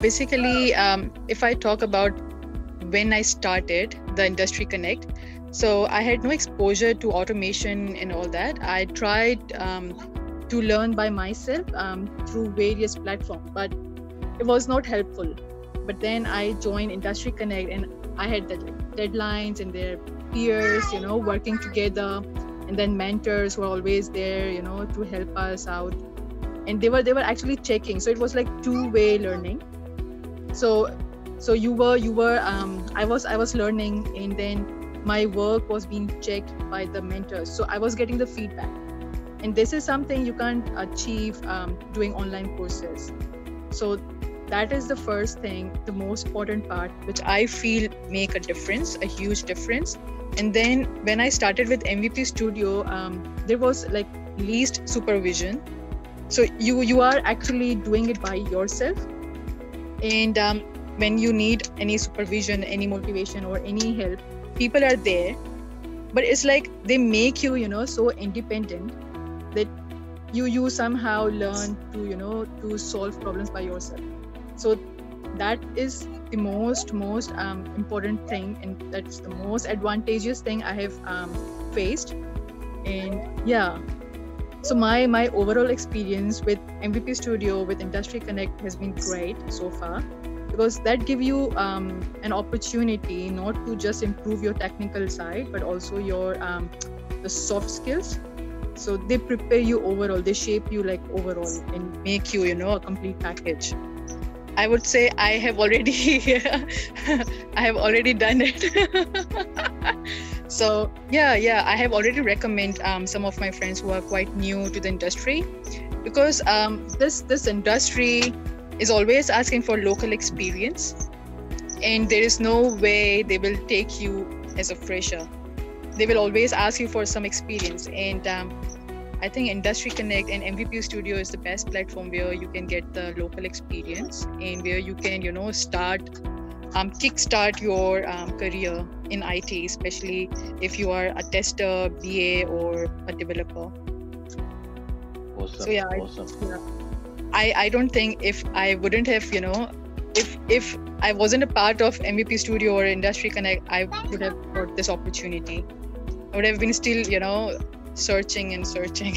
Basically, if I talk about when I started the Industry Connect, so I had no exposure to automation and all that. I tried to learn by myself through various platforms, but it was not helpful. But then I joined Industry Connect, and I had the deadlines and their peers, working together, and then mentors were always there, to help us out. And they were actually checking, so it was like two-way learning. So you were I was learning, and then my work was being checked by the mentors, so I was getting the feedback. And this is something you can't achieve doing online courses. So that is the first thing, the most important part, which I feel make a huge difference. And then when I started with MVP Studio, there was like least supervision. So you are actually doing it by yourself. And when you need any supervision, any motivation, or any help, people are there. But it's like they make you, so independent that you somehow learn to, to solve problems by yourself. So that is the most important thing, and that's the most advantageous thing I have faced. And yeah, so my overall experience with MVP Studio, with Industry Connect, has been great so far, because that give you an opportunity not to just improve your technical side, but also your the soft skills. So they prepare you overall, they shape you like overall, and make you, a complete package. I would say I have already done it. So yeah, I have already recommend some of my friends who are quite new to the industry, because this industry is always asking for local experience, and there is no way they will take you as a fresher. They will always ask you for some experience, and I think Industry Connect and MVP Studio is the best platform where you can get the local experience, and where you can, kickstart your career in IT, especially if you are a tester, BA, or a developer. Awesome. So yeah, I don't think if I wouldn't have, if I wasn't a part of MVP Studio or Industry Connect, I would have got this opportunity. I would have been still, searching and searching.